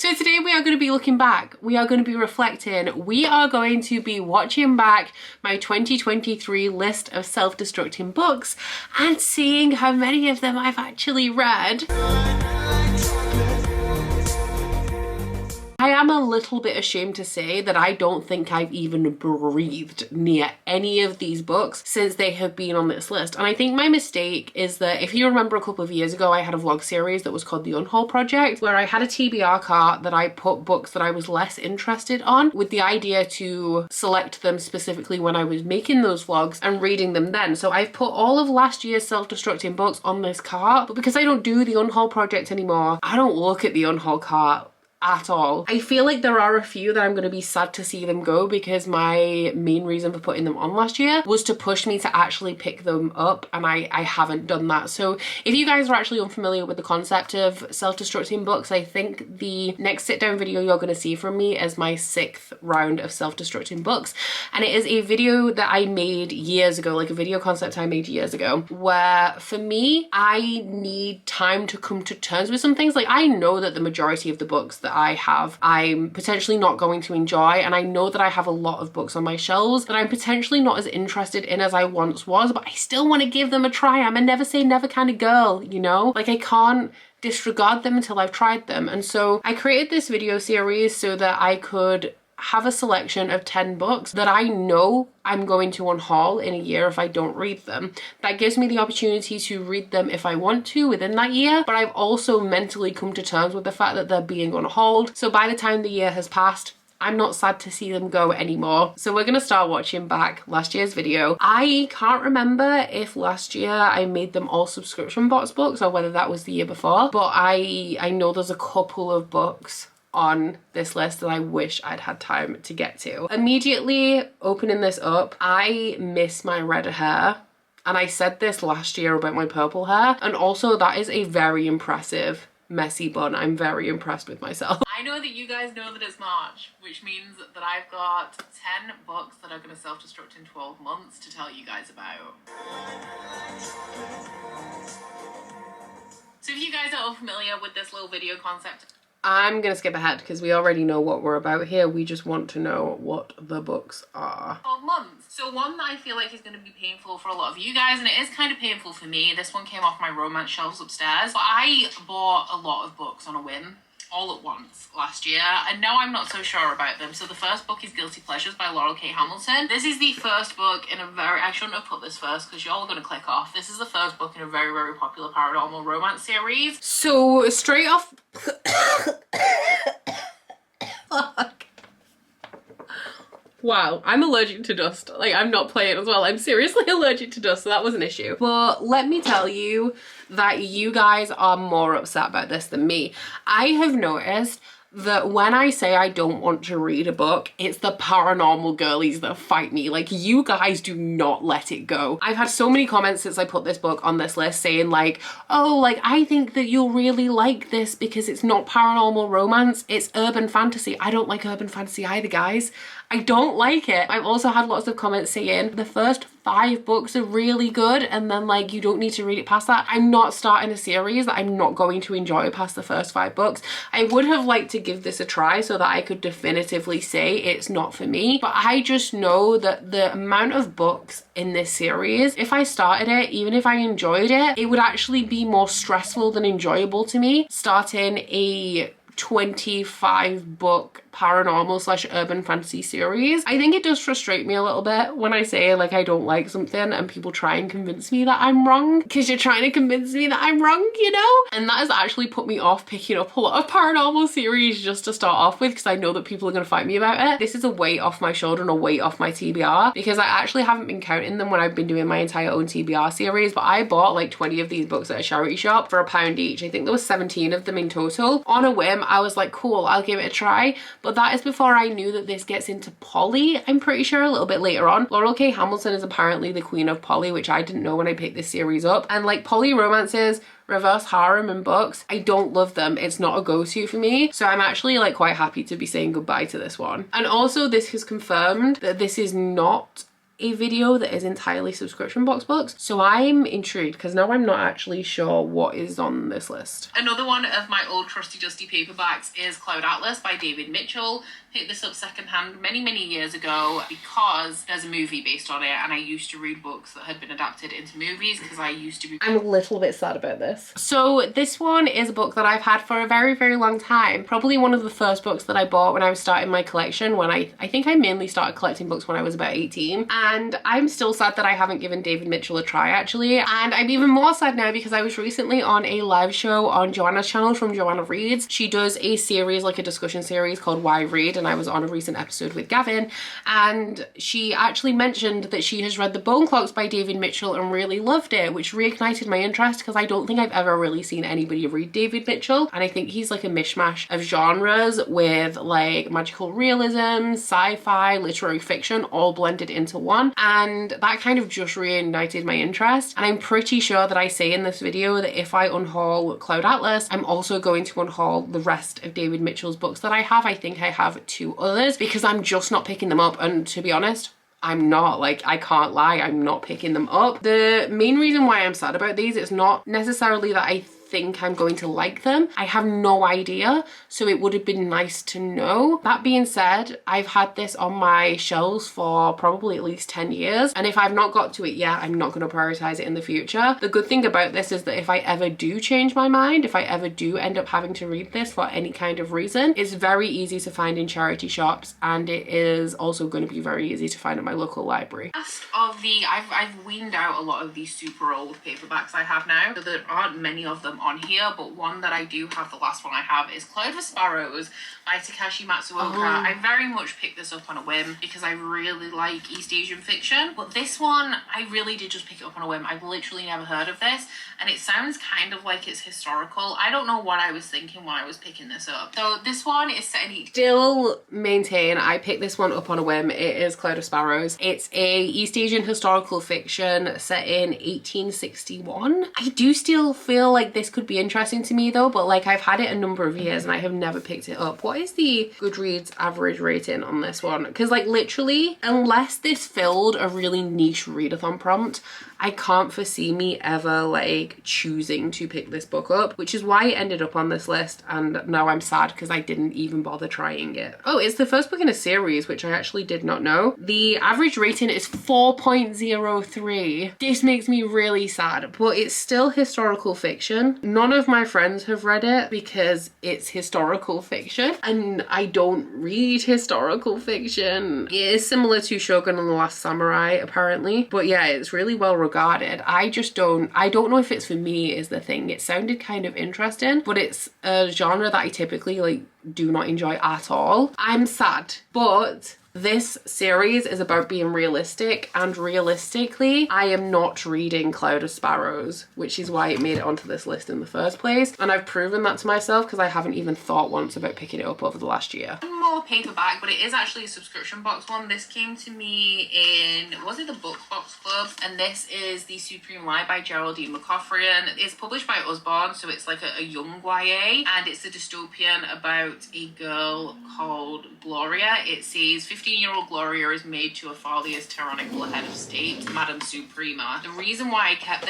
So today we are going to be looking back, we are going to be reflecting, we are going to be watching back my 2023 list of self-destructing books and seeing how many of them I've actually read. I am a little bit ashamed to say that I don't think I've even breathed near any of these books since they have been on this list. And I think my mistake is that if you remember a couple of years ago, I had a vlog series that was called the Unhaul Project, where I had a TBR cart that I put books that I was less interested on with the idea to select them specifically when I was making those vlogs and reading them then. So I've put all of last year's self-destructing books on this cart, but because I don't do the Unhaul Project anymore, I don't look at the Unhaul cart at all. I feel like there are a few that I'm going to be sad to see them go because my main reason for putting them on last year was to push me to actually pick them up, and I haven't done that. So if you guys are actually unfamiliar with the concept of self-destructing books, I think the next sit down video you're going to see from me is my 6th round of self-destructing books, and it is a video that I made years ago, like a video concept I made years ago, where for me, I need time to come to terms with some things. Like, I know that the majority of the books that I have, I'm potentially not going to enjoy, and I know that I have a lot of books on my shelves that I'm potentially not as interested in as I once was, but I still want to give them a try. I'm a never say never kind of girl, you know? Like, I can't disregard them until I've tried them. And so I created this video series so that I could have a selection of 10 books that I know I'm going to unhaul in a year if I don't read them. That gives me the opportunity to read them if I want to within that year, but I've also mentally come to terms with the fact that they're being unhauled. So by the time the year has passed, I'm not sad to see them go anymore. So we're gonna start watching back last year's video. I can't remember if last year I made them all subscription box books or whether that was the year before, but I know there's a couple of books on this list that I wish I'd had time to get to. Immediately opening this up, I miss my red hair. And I said this last year about my purple hair. And also that is a very impressive messy bun. I'm very impressed with myself. I know that you guys know that it's March, which means that I've got 10 books that are gonna self-destruct in 12 months to tell you guys about. So if you guys are unfamiliar with this little video concept, I'm gonna skip ahead because we already know what we're about here. We just want to know what the books are. 12 months. So one that I feel like is gonna be painful for a lot of you guys, and it is kind of painful for me. This one came off my romance shelves upstairs. But I bought a lot of books on a whim all at once last year, and now I'm not so sure about them. So the first book is Guilty Pleasures by Laurel K. Hamilton. This is the first book in a very, I shouldn't have put this first because y'all are gonna click off. This is the first book in a very, very popular paranormal romance series. So straight off, fuck. Wow, I'm allergic to dust. Like, I'm not playing as well. I'm seriously allergic to dust, so that was an issue. But let me tell you that you guys are more upset about this than me. I have noticed that when I say I don't want to read a book, it's the paranormal girlies that fight me. Like, you guys do not let it go. I've had so many comments since I put this book on this list saying like, oh, like, I think that you'll really like this because it's not paranormal romance, it's urban fantasy. I don't like urban fantasy either, guys. I don't like it. I've also had lots of comments saying the first 5 books are really good and then like you don't need to read it past that. I'm not starting a series that I'm not going to enjoy past the first 5 books. I would have liked to give this a try so that I could definitively say it's not for me, but I just know that the amount of books in this series, if I started it, even if I enjoyed it, it would actually be more stressful than enjoyable to me starting a 25 book paranormal / urban fantasy series. I think it does frustrate me a little bit when I say like I don't like something and people try and convince me that I'm wrong, because you're trying to convince me that I'm wrong, you know? And that has actually put me off picking up a lot of paranormal series just to start off with, because I know that people are going to fight me about it. This is a weight off my shoulder and a weight off my TBR, because I actually haven't been counting them when I've been doing my entire own TBR series, but I bought like 20 of these books at a charity shop for £1 each. I think there was 17 of them in total. On a whim, I was like, cool, I'll give it a try. But that is before I knew that this gets into poly, I'm pretty sure, a little bit later on. Laurel K. Hamilton is apparently the queen of poly, which I didn't know when I picked this series up. And like poly romances, reverse harem and books, I don't love them. It's not a go-to for me. So I'm actually like quite happy to be saying goodbye to this one. And also this has confirmed that this is not a video that is entirely subscription box books. So I'm intrigued because now I'm not actually sure what is on this list. Another one of my old trusty dusty paperbacks is Cloud Atlas by David Mitchell. Picked this up secondhand many years ago because there's a movie based on it, and I used to read books that had been adapted into movies because I used to be... I'm a little bit sad about this. So this one is a book that I've had for a very long time. Probably one of the first books that I bought when I was starting my collection, when I think I mainly started collecting books when I was about 18. And I'm still sad that I haven't given David Mitchell a try, actually. And I'm even more sad now because I was recently on a live show on Joanna's channel from Joanna Reads. She does a series, like a discussion series called Why Read, and I was on a recent episode with Gavin, and she actually mentioned that she has read The Bone Clocks by David Mitchell and really loved it, which reignited my interest because I don't think I've ever really seen anybody read David Mitchell, and I think he's like a mishmash of genres with like magical realism, sci-fi, literary fiction all blended into one. And that kind of just reignited my interest. And I'm pretty sure that I say in this video that if I unhaul Cloud Atlas, I'm also going to unhaul the rest of David Mitchell's books that I have. I think I have 2 others because I'm just not picking them up. And to be honest, I'm not, like, I can't lie, I'm not picking them up. The main reason why I'm sad about these is not necessarily that I think I'm going to like them. I have no idea, so it would have been nice to know. That being said, I've had this on my shelves for probably at least 10 years, and if I've not got to it yet, I'm not going to prioritize it in the future. The good thing about this is that if I ever do change my mind, if I ever do end up having to read this for any kind of reason, it's very easy to find in charity shops, and it is also going to be very easy to find at my local library. Last of the, I've weaned out a lot of these super old paperbacks I have now, so there aren't many of them on here, but one that I do have, the last one I have, is Cloud Sparrows by Takashi Matsuoka. I very much picked this up on a whim because I really like East Asian fiction, but this one I really did just pick it up on a whim. I've literally never heard of this, and it sounds kind of like it's historical. I don't know what I was thinking when I was picking this up. So this one is set in... Still maintain I picked this one up on a whim. It is Cloud of Sparrows. It's a East Asian historical fiction set in 1861. I do still feel like this could be interesting to me though, but like I've had it a number of years and I have never picked it up. What is the Goodreads average rating on this one? Because like literally, unless this filled a really niche readathon prompt, I can't foresee me ever like choosing to pick this book up, which is why it ended up on this list, and now I'm sad because I didn't even bother trying it. Oh, it's the first book in a series, which I actually did not know. The average rating is 4.03. This makes me really sad, but it's still historical fiction. None of my friends have read it because it's historical fiction, and I don't read historical fiction. It is similar to Shogun and the Last Samurai, apparently, but yeah, it's really well regarded. I don't know if it's for me is the thing. It sounded kind of interesting, but it's a genre that I typically like do not enjoy at all. I'm sad, but this series is about being realistic, and realistically, I am not reading Cloud of Sparrows, which is why it made it onto this list in the first place. And I've proven that to myself because I haven't even thought once about picking it up over the last year. One more paperback, but it is actually a subscription box one. This came to me in, was it the Book Box Club? And this is The Supreme Lie by Geraldine McCaffrian. It's published by Usborne, so it's like a young YA, and it's a dystopian about a girl called Gloria. It says 15-year-old Gloria is made to a father's tyrannical head of state, Madame Suprema. The reason why I kept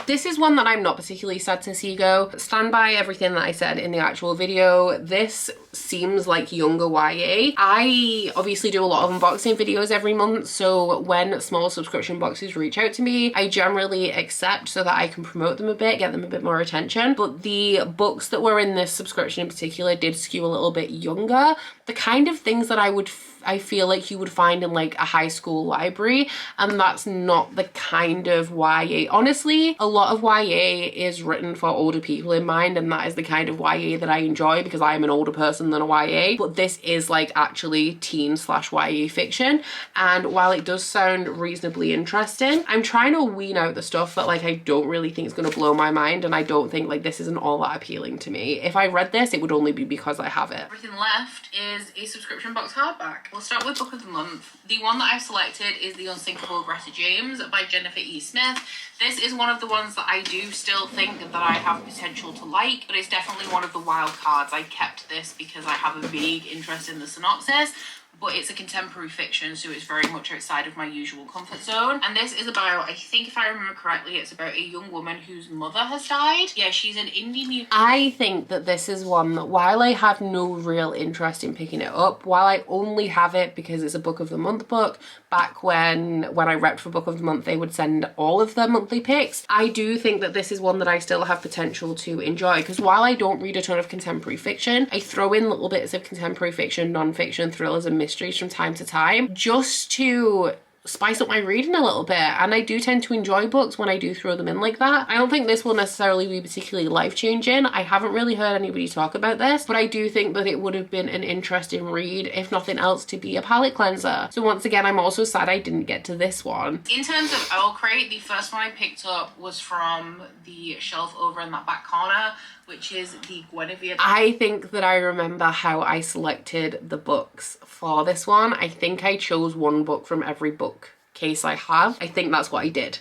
this is one that I'm not particularly sad to see go. Stand by everything that I said in the actual video. This seems like younger YA. I obviously do a lot of unboxing videos every month, so when small subscription boxes reach out to me, I generally accept so that I can promote them a bit, get them a bit more attention. But the books that were in this subscription in particular did skew a little bit younger. The kind of things that I feel like you would find in like a high school library, and that's not the kind of YA. Honestly, a lot of YA is written for older people in mind, and that is the kind of YA that I enjoy because I am an older person than a YA, but this is like actually teen/YA fiction, and while it does sound reasonably interesting, I'm trying to wean out the stuff that like I don't really think is going to blow my mind, and I don't think like this isn't all that appealing to me. If I read this, it would only be because I have it. Everything left is a subscription box hardback. We'll start with Book of the Month. The one that I've selected is The Unsinkable Greta James by Jennifer E. Smith. This is one of the ones that I do still think that I have potential to like, but it's definitely one of the wild cards. I kept this because I have a vague interest in the synopsis, but it's a contemporary fiction, so it's very much outside of my usual comfort zone. And this is about, I think if I remember correctly, it's about a young woman whose mother has died. Yeah, she's an indie mutant. I think that this is one that, while I have no real interest in picking it up, while I only have it because it's a book of the month book, back when I repped for book of the month, they would send all of their monthly picks. I do think that this is one that I still have potential to enjoy, because while I don't read a ton of contemporary fiction, I throw in little bits of contemporary fiction, non-fiction, thrillers and mysteries from time to time, just to spice up my reading a little bit. And I do tend to enjoy books when I do throw them in like that. I don't think this will necessarily be particularly life-changing. I haven't really heard anybody talk about this, but I do think that it would have been an interesting read, if nothing else, to be a palate cleanser. So once again, I'm also sad I didn't get to this one. In terms of Illumicrate, the first one I picked up was from the shelf over in that back corner, which is the Guinevere. I think that I remember how I selected the books for this one. I think I chose one book from every book case I have. I think that's what I did.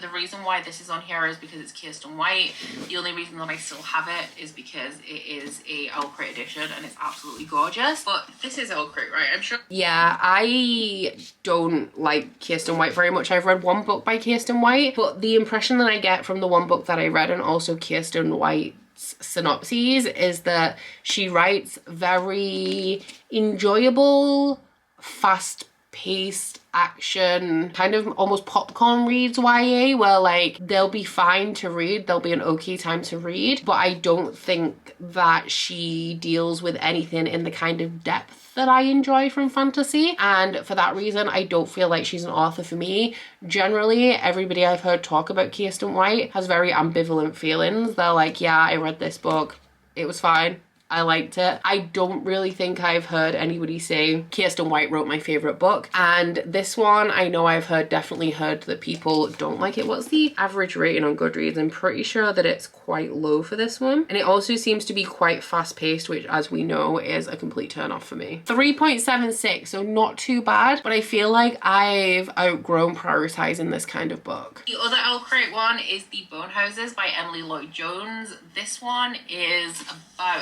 The reason why this is on here is because it's Kiersten White. The only reason that I still have it is because it is a Illumicrate edition and it's absolutely gorgeous. But this is Illumicrate, right? I'm sure. Yeah, I don't like Kiersten White very much. I've read one book by Kiersten White, but the impression that I get from the one book that I read, and also Kiersten White's synopses, is that she writes very enjoyable, fast-paced action, kind of almost popcorn reads YA, where like they'll be fine to read, they'll be an okay time to read, but I don't think that she deals with anything in the kind of depth that I enjoy from fantasy, and for that reason I don't feel like she's an author for me. Generally, everybody I've heard talk about Kiersten White has very ambivalent feelings. They're like, yeah, I read this book, it was fine, I liked it. I don't really think I've heard anybody say Kiersten White wrote my favorite book. And this one, I know I've definitely heard that people don't like it. What's the average rating on Goodreads? I'm pretty sure that it's quite low for this one. And it also seems to be quite fast paced, which, as we know, is a complete turn off for me. 3.76, so not too bad, but I feel like I've outgrown prioritizing this kind of book. The other Illumicrate one is The Bone Houses by Emily Lloyd-Jones. This one is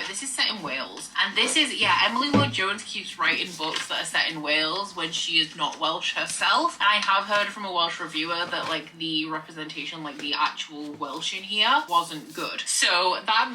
this is set in Wales, and this is, yeah, Emily Lloyd-Jones keeps writing books that are set in Wales when she is not Welsh herself, and I have heard from a Welsh reviewer that like the representation, like the actual Welsh in here, wasn't good. So that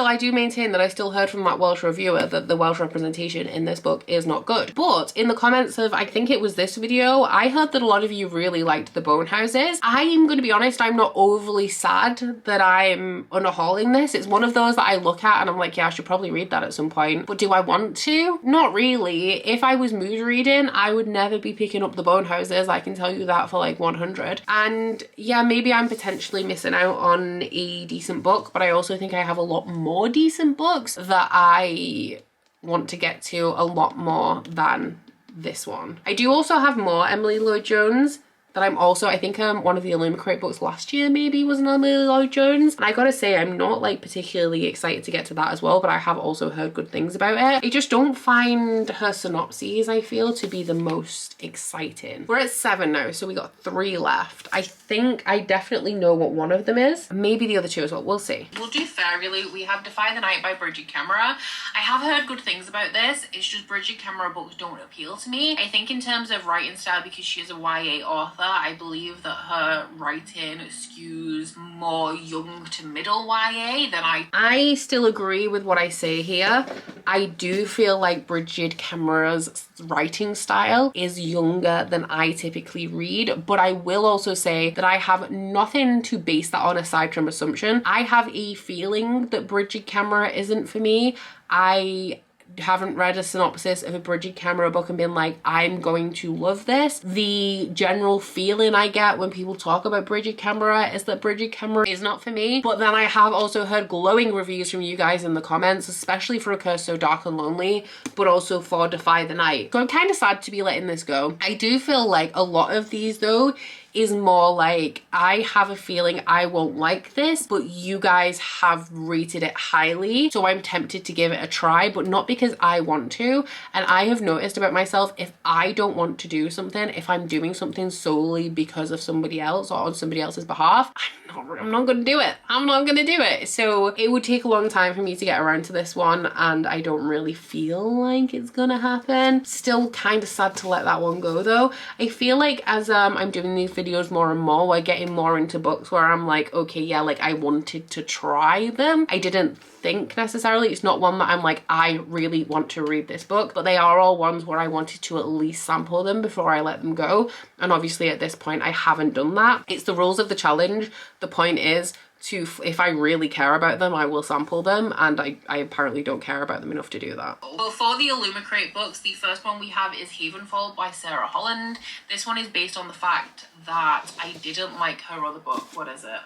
I do maintain that I still heard from that Welsh reviewer that the Welsh representation in this book is not good. But in the comments of, I think it was this video, I heard that a lot of you really liked The Bone Houses. I am going to be honest, I'm not overly sad that I'm unhauling this. It's one of those that I look at and I'm like, yeah, I should probably read that at some point, but do I want to? Not really. If I was mood reading, I would never be picking up The Bone Houses, I can tell you that for like 100. And yeah, maybe I'm potentially missing out on a decent book, but I also think I have a lot more decent books that I want to get to a lot more than this one. I do also have more Emily Lloyd-Jones that I'm also, I think one of the Illumicrate books last year maybe was an Emily Lloyd-Jones, and I gotta say I'm not like particularly excited to get to that as well, but I have also heard good things about it. I just don't find her synopses, I feel, to be the most exciting. We're at 7 now, so we got 3 left. I think I definitely know what one of them is, maybe the other 2 as well, we'll see. We'll do fairly. We have Defy the Night by Bridget Camera. I have heard good things about this, it's just Bridget Camera books don't appeal to me. I think in terms of writing style, because she is a YA author, I believe that her writing skews more young to middle YA than I still agree with what I say here. I do feel like Bridget Camera's writing style is younger than I typically read, but I will also say that I have nothing to base that on aside from assumption. I have a feeling that Bridget Camera isn't for me. I haven't read a synopsis of a Bridget Camera book and been like, I'm going to love this. The general feeling I get when people talk about Bridget Camera is that Bridget Camera is not for me. But then I have also heard glowing reviews from you guys in the comments, especially for A Curse So Dark and Lonely, but also for Defy the Night. So I'm kind of sad to be letting this go. I do feel like a lot of these though is more like, I have a feeling I won't like this, but you guys have rated it highly, so I'm tempted to give it a try, but not because I want to. And I have noticed about myself, if I don't want to do something, if I'm doing something solely because of somebody else or on somebody else's behalf, I'm I'm not gonna do it. I'm not gonna do it. So it would take a long time for me to get around to this one, and I don't really feel like it's gonna happen. Still kind of sad to let that one go though. I feel like as I'm doing these videos more and more, we're getting more into books where I'm like, okay, yeah, like I wanted to try them. I didn't think necessarily, it's not one that I'm like, I really want to read this book, but they are all ones where I wanted to at least sample them before I let them go. And obviously at this point I haven't done that. It's the rules of the challenge. The point is to, if I really care about them, I will sample them, and I apparently don't care about them enough to do that. Well, for the Illumicrate books, the first one we have is Havenfall by Sarah Holland. This one is based on the fact that I didn't like her other book. What is it?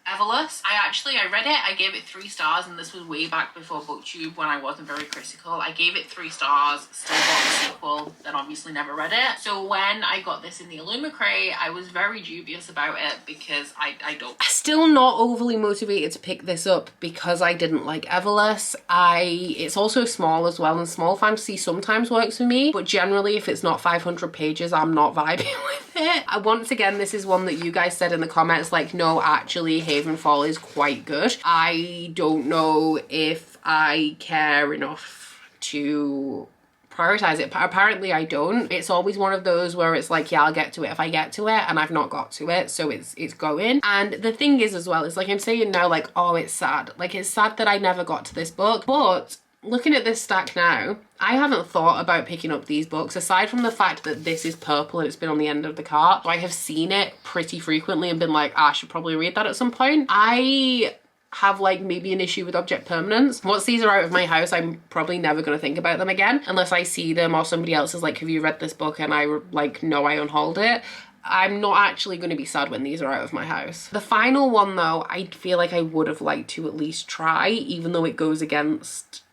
Everless. I read it, I gave it 3 stars, and this was way back before BookTube when I wasn't very critical. I gave it 3 stars, still bought the sequel, then obviously never read it. So when I got this in the Illumicrate, I was very dubious about it because I don't. Still not overly motivated to pick this up because I didn't like Everless. It's also small as well, and small fantasy sometimes works for me, but generally if it's not 500 pages, I'm not vibing with it. Once again, this is one that you guys said in the comments, like, no, actually, Havenfall is quite good. I don't know if I care enough to prioritize it. Apparently I don't. It's always one of those where it's like, yeah, I'll get to it if I get to it, and I've not got to it, so it's going. And the thing is as well, is like I'm saying now, like, oh, it's sad. Like, it's sad that I never got to this book, but looking at this stack now, I haven't thought about picking up these books, aside from the fact that this is purple and it's been on the end of the cart. So I have seen it pretty frequently and been like, I should probably read that at some point. I have like maybe an issue with object permanence. Once these are out of my house, I'm probably never going to think about them again, unless I see them or somebody else is like, have you read this book? And I like, no, I unhauled it. I'm not actually going to be sad when these are out of my house. The final one though, I feel like I would have liked to at least try, even though it goes against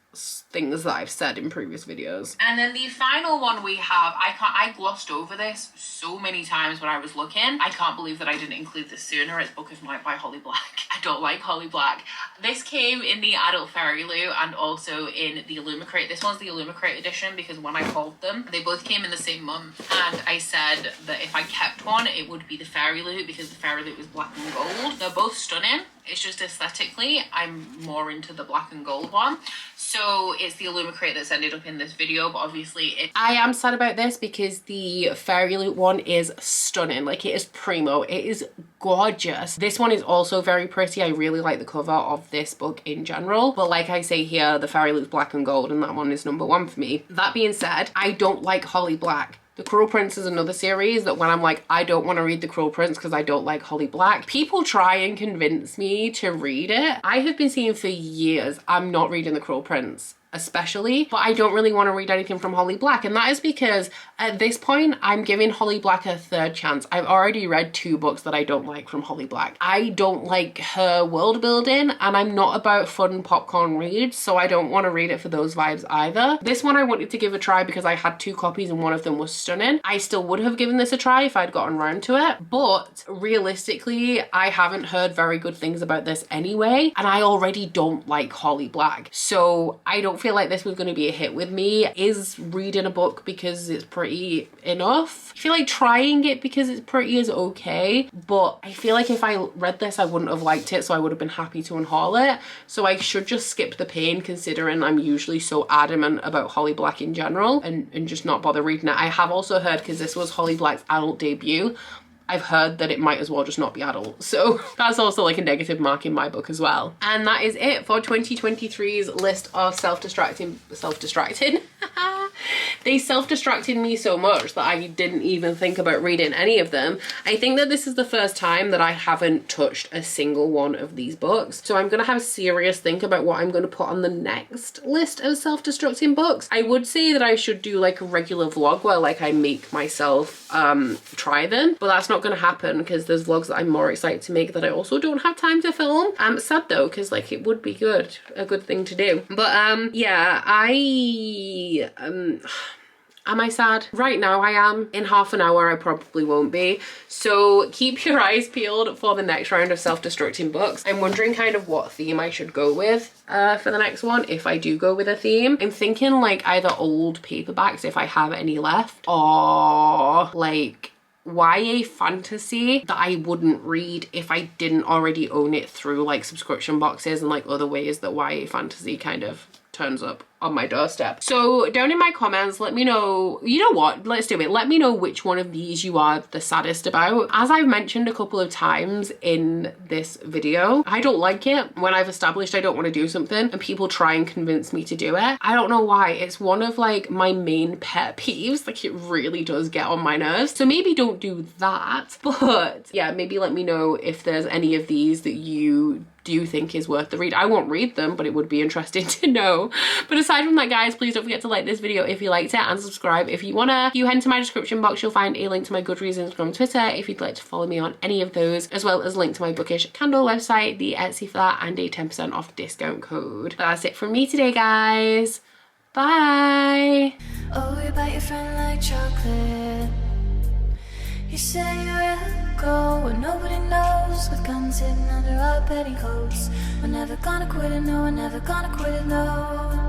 things that I've said in previous videos. And then the final one we have, I glossed over this so many times when I was looking. I can't believe that I didn't include this sooner. It's Book of Night by Holly Black. I don't like Holly Black. This came in the adult Fairy Loo and also in the Illumicrate. This one's the Illumicrate edition because when I hauled them, they both came in the same month, and I said that if I kept one, it would be the Fairy Loo because the Fairy Loo was black and gold. They're both stunning. It's just aesthetically, I'm more into the black and gold one. So it's the Illumicrate that's ended up in this video, but obviously I am sad about this because the Fairy Loot one is stunning. Like, it is primo. It is gorgeous. This one is also very pretty. I really like the cover of this book in general. But like I say here, the Fairy Loot's black and gold, and that one is #1 for me. That being said, I don't like Holly Black. The Cruel Prince is another series that when I'm like, I don't want to read The Cruel Prince because I don't like Holly Black, people try and convince me to read it. I have been seeing for years, I'm not reading The Cruel Prince, especially, but I don't really want to read anything from Holly Black, and that is because at this point I'm giving Holly Black a 3rd chance. I've already read 2 books that I don't like from Holly Black. I don't like her world building, and I'm not about fun popcorn reads, so I don't want to read it for those vibes either. This one I wanted to give a try because I had 2 copies and one of them was stunning. I still would have given this a try if I'd gotten around to it, but realistically I haven't heard very good things about this anyway, and I already don't like Holly Black, so I don't feel like this was going to be a hit with me. Is reading a book because it's pretty enough? I feel like trying it because it's pretty is okay, but I feel like if I read this I wouldn't have liked it, so I would have been happy to unhaul it. So I should just skip the pain, considering I'm usually so adamant about Holly Black in general, and just not bother reading it. I have also heard, because this was Holly Black's adult debut, I've heard that it might as well just not be adult. So that's also like a negative mark in my book as well. And that is it for 2023's list of self-destructing. They self-destructed me so much that I didn't even think about reading any of them. I think that this is the first time that I haven't touched a single one of these books. So I'm gonna have a serious think about what I'm gonna put on the next list of self-destructing books. I would say that I should do like a regular vlog where like I make myself try them, but that's not gonna happen because there's vlogs that I'm more excited to make that I also don't have time to film. Sad though, because like it would be a good thing to do. But yeah, am I sad? Right now I am. In half an hour I probably won't be. So keep your eyes peeled for the next round of self-destructing books. I'm wondering kind of what theme I should go with for the next one, if I do go with a theme. I'm thinking like either old paperbacks if I have any left, or like YA fantasy that I wouldn't read if I didn't already own it through like subscription boxes and like other ways that YA fantasy kind of turns up on my doorstep. So down in my comments, let me know, you know what, let's do it. Let me know which one of these you are the saddest about. As I've mentioned a couple of times in this video, I don't like it when I've established I don't want to do something and people try and convince me to do it. I don't know why. It's one of like my main pet peeves. Like it really does get on my nerves. So maybe don't do that. But yeah, maybe let me know if there's any of these that you do think is worth the read. I won't read them, but it would be interesting to know. But aside from that, guys, please don't forget to like this video if you liked it and subscribe if you wanna. If you head into my description box, you'll find a link to my Goodreads, Instagram, Twitter if you'd like to follow me on any of those, as well as a link to my Bookish Kindle website, the Etsy for that, and a 10% off discount code. That's it from me today, guys. Bye. Oh, you bite your friend like chocolate. You say you will go where nobody knows, with guns hidden under our petticoats. We're never gonna quit it, no, we're never gonna quit it, no.